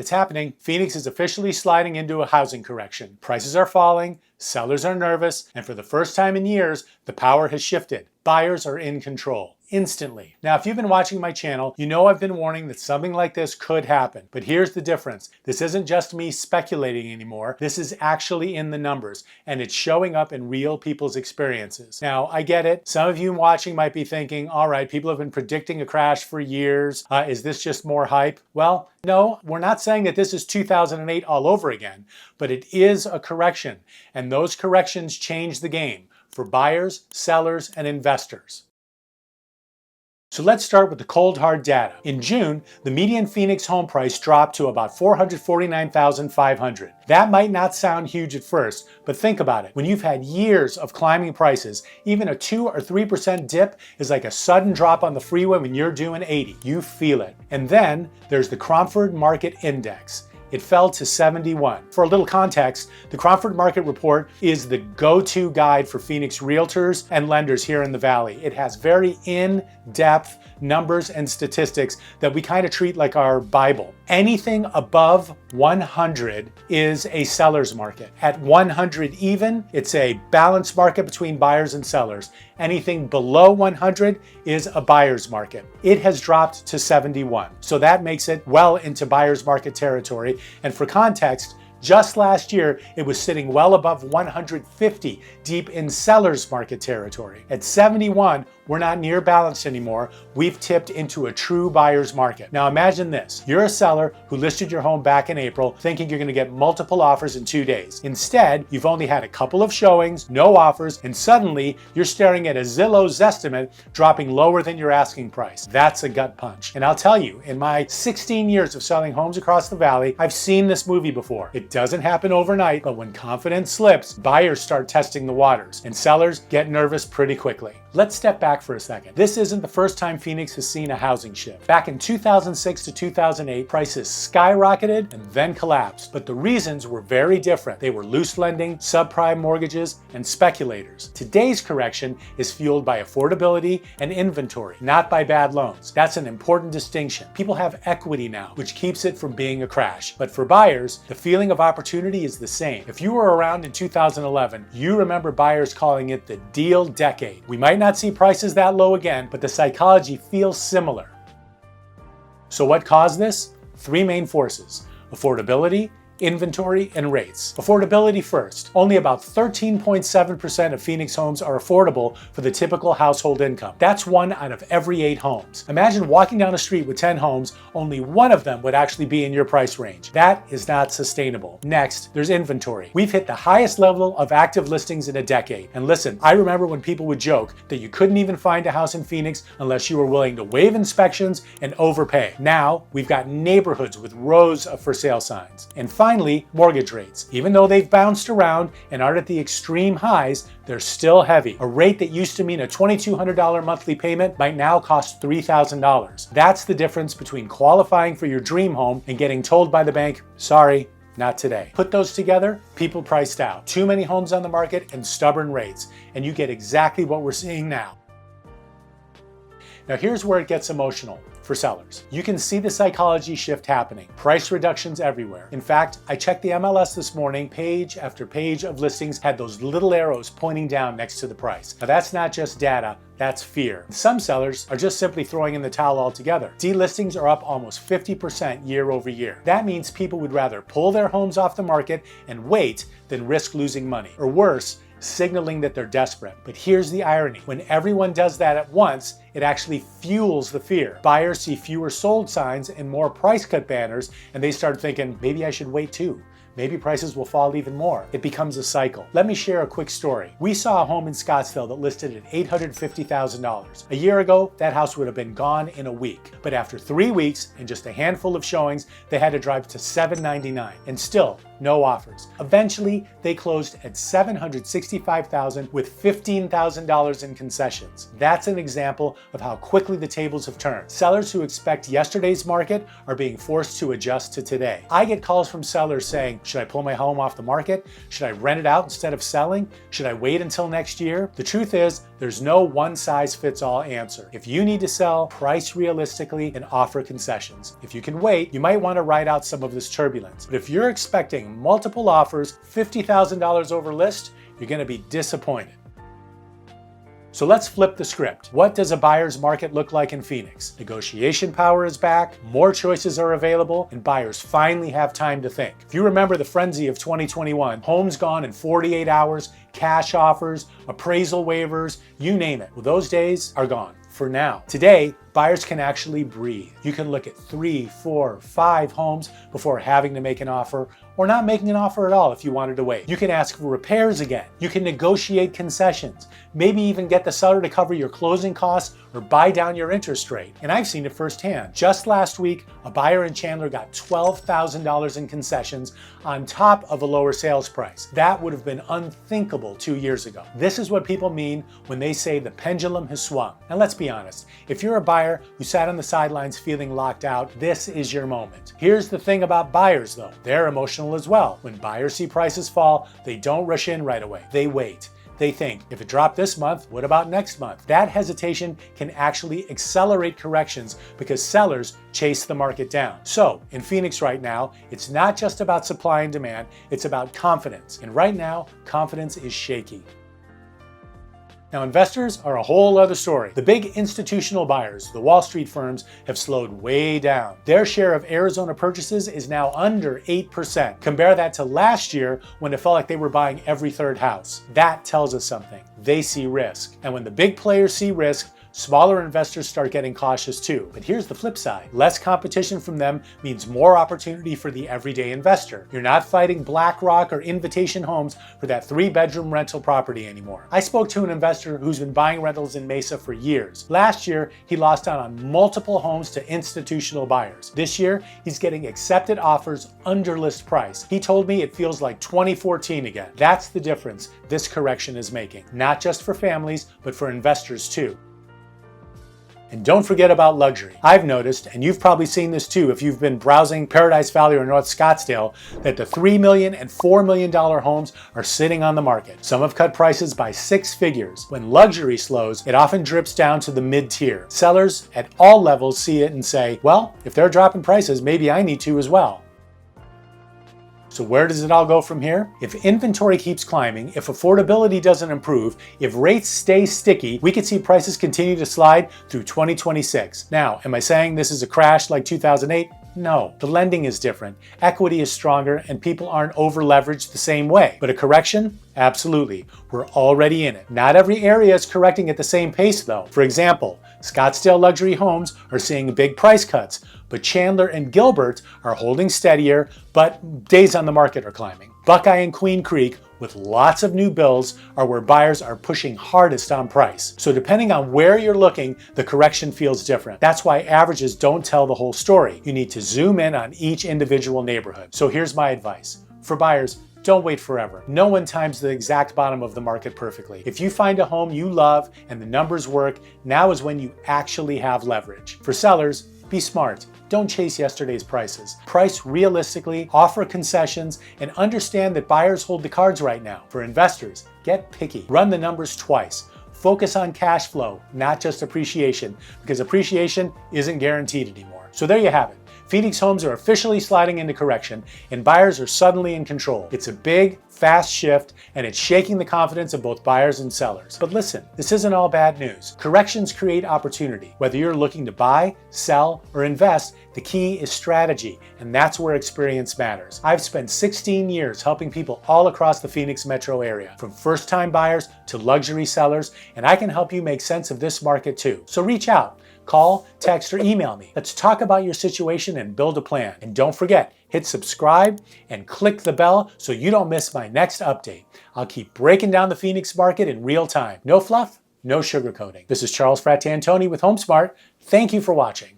It's happening. Phoenix is officially sliding into a housing correction. Prices are falling, sellers are nervous, and for the first time in years, the power has shifted. Buyers are in control. Instantly. Now, if you've been watching my channel, you know I've been warning that something like this could happen. But here's the difference. This isn't just me speculating anymore. This is actually in the numbers, and it's showing up in real people's experiences. Now, I get it. Some of you watching might be thinking, all right, people have been predicting a crash for years. Is this just more hype? Well, no, we're not saying that this is 2008 all over again, but it is a correction, and those corrections change the game for buyers, sellers, and investors. So let's start with the cold hard data. In June, the median Phoenix home price dropped to about $449,500. That might not sound huge at first, but think about it. When you've had years of climbing prices, even a 2 or 3% dip is like a sudden drop on the freeway when you're doing 80. You feel it. And then there's the Cromford Market Index. It fell to 71. For a little context, the Crawford Market Report is the go-to guide for Phoenix realtors and lenders here in the Valley. It has very in-depth numbers and statistics that we kind of treat like our Bible. Anything above 100 is a seller's market. At 100 even, it's a balanced market between buyers and sellers. Anything below 100 is a buyer's market. It has dropped to 71. So that makes it well into buyer's market territory. And for context, just last year, it was sitting well above 150, deep in seller's market territory. At 71, we're not near balanced anymore. We've tipped into a true buyer's market. Now imagine this. You're a seller who listed your home back in April thinking you're gonna get multiple offers in 2 days. Instead, you've only had a couple of showings, no offers, and suddenly you're staring at a Zillow Zestimate dropping lower than your asking price. That's a gut punch. And I'll tell you, in my 16 years of selling homes across the Valley, I've seen this movie before. It doesn't happen overnight, but when confidence slips, buyers start testing the waters, and sellers get nervous pretty quickly. Let's step back for a second. This isn't the first time Phoenix has seen a housing shift. Back in 2006 to 2008, prices skyrocketed and then collapsed, but the reasons were very different. They were loose lending, subprime mortgages, and speculators. Today's correction is fueled by affordability and inventory, not by bad loans. That's an important distinction. People have equity now, which keeps it from being a crash. But for buyers, the feeling of opportunity is the same. If you were around in 2011, you remember buyers calling it the deal decade. We might not see prices that low again, but the psychology feels similar. So what caused this? 3 main forces: affordability, inventory, and rates. Affordability first. Only about 13.7% of Phoenix homes are affordable for the typical household income. That's 1 out of every 8 homes. Imagine walking down a street with 10 homes, only 1 of them would actually be in your price range. That is not sustainable. Next, there's inventory. We've hit the highest level of active listings in a decade. And listen, I remember when people would joke that you couldn't even find a house in Phoenix unless you were willing to waive inspections and overpay. Now, we've got neighborhoods with rows of for sale signs. And finally, mortgage rates. Even though they've bounced around and aren't at the extreme highs, they're still heavy. A rate that used to mean a $2,200 monthly payment might now cost $3,000. That's the difference between qualifying for your dream home and getting told by the bank, sorry, not today. Put those together, people priced out. Too many homes on the market and stubborn rates. And you get exactly what we're seeing now. Now here's where it gets emotional for sellers. You can see the psychology shift happening. Price reductions everywhere. In fact, I checked the MLS this morning, page after page of listings had those little arrows pointing down next to the price. Now that's not just data, that's fear. Some sellers are just simply throwing in the towel altogether. Delistings are up almost 50% year over year. That means people would rather pull their homes off the market and wait than risk losing money. Or worse, signaling that they're desperate. But here's the irony. When everyone does that at once, it actually fuels the fear. Buyers see fewer sold signs and more price cut banners, and they start thinking, maybe I should wait too. Maybe prices will fall even more. It becomes a cycle. Let me share a quick story. We saw a home in Scottsdale that listed at $850,000. A year ago, that house would have been gone in a week. But after 3 weeks and just a handful of showings, they had to drive to $799, and still no offers. Eventually, they closed at $765,000 with $15,000 in concessions. That's an example of how quickly the tables have turned. Sellers who expect yesterday's market are being forced to adjust to today. I get calls from sellers saying, thinking, should I pull my home off the market? Should I rent it out instead of selling? Should I wait until next year? The truth is, there's no one-size-fits-all answer. If you need to sell, price realistically and offer concessions. If you can wait, you might want to ride out some of this turbulence. But if you're expecting multiple offers, $50,000 over list, you're going to be disappointed. So let's flip the script. What does a buyer's market look like in Phoenix? Negotiation power is back, more choices are available, and buyers finally have time to think. If you remember the frenzy of 2021, homes gone in 48 hours, cash offers, appraisal waivers, you name it. Well, those days are gone for now. Today, buyers can actually breathe. You can look at 3, 4, 5 homes before having to make an offer, or not making an offer at all if you wanted to wait. You can ask for repairs again. You can negotiate concessions, maybe even get the seller to cover your closing costs or buy down your interest rate. And I've seen it firsthand. Just last week, a buyer in Chandler got $12,000 in concessions on top of a lower sales price. That would have been unthinkable 2 years ago. This is what people mean when they say the pendulum has swung. And let's be honest, if you're a buyer who sat on the sidelines feeling locked out, this is your moment. Here's the thing about buyers though, they're emotional as well. When buyers see prices fall, they don't rush in right away. They wait. They think, if it dropped this month, what about next month? That hesitation can actually accelerate corrections because sellers chase the market down. So in Phoenix right now, it's not just about supply and demand, it's about confidence. And right now, confidence is shaky. Now, investors are a whole other story. The big institutional buyers, the Wall Street firms, have slowed way down. Their share of Arizona purchases is now under 8%. Compare that to last year when it felt like they were buying every third house. That tells us something. They see risk. And when the big players see risk, smaller investors start getting cautious too. But here's the flip side. Less competition from them means more opportunity for the everyday investor. You're not fighting BlackRock or Invitation Homes for that 3-bedroom rental property anymore. I spoke to an investor who's been buying rentals in Mesa for years. Last year, he lost out on multiple homes to institutional buyers. This year, he's getting accepted offers under list price. He told me it feels like 2014 again. That's the difference this correction is making. Not just for families, but for investors too. And don't forget about luxury. I've noticed, and you've probably seen this too if you've been browsing Paradise Valley or North Scottsdale, that the $3 million and $4 million homes are sitting on the market. Some have cut prices by 6 figures. When luxury slows, it often drips down to the mid-tier. Sellers at all levels see it and say, well, if they're dropping prices, maybe I need to as well. So where does it all go from here? If inventory keeps climbing, if affordability doesn't improve, if rates stay sticky, we could see prices continue to slide through 2026. Now, am I saying this is a crash like 2008? No, the lending is different, equity is stronger, and people aren't over-leveraged the same way. But a correction? Absolutely. We're already in it. Not every area is correcting at the same pace though. For example, Scottsdale luxury homes are seeing big price cuts, but Chandler and Gilbert are holding steadier, but days on the market are climbing. Buckeye and Queen Creek, with lots of new builds, are where buyers are pushing hardest on price. So depending on where you're looking, the correction feels different. That's why averages don't tell the whole story. You need to zoom in on each individual neighborhood. So here's my advice. For buyers, don't wait forever. No one times the exact bottom of the market perfectly. If you find a home you love and the numbers work, now is when you actually have leverage. For sellers, be smart. Don't chase yesterday's prices. Price realistically, offer concessions, and understand that buyers hold the cards right now. For investors, get picky. Run the numbers twice. Focus on cash flow, not just appreciation, because appreciation isn't guaranteed anymore. So there you have it. Phoenix homes are officially sliding into correction, and buyers are suddenly in control. It's a big, fast shift, and it's shaking the confidence of both buyers and sellers. But listen, this isn't all bad news. Corrections create opportunity. Whether you're looking to buy, sell, or invest, the key is strategy, and that's where experience matters. I've spent 16 years helping people all across the Phoenix metro area, from first-time buyers to luxury sellers, and I can help you make sense of this market too. So reach out. Call, text, or email me. Let's talk about your situation and build a plan. And don't forget, hit subscribe and click the bell so you don't miss my next update. I'll keep breaking down the Phoenix market in real time. No fluff, no sugarcoating. This is Charles Frattantoni with HomeSmart. Thank you for watching.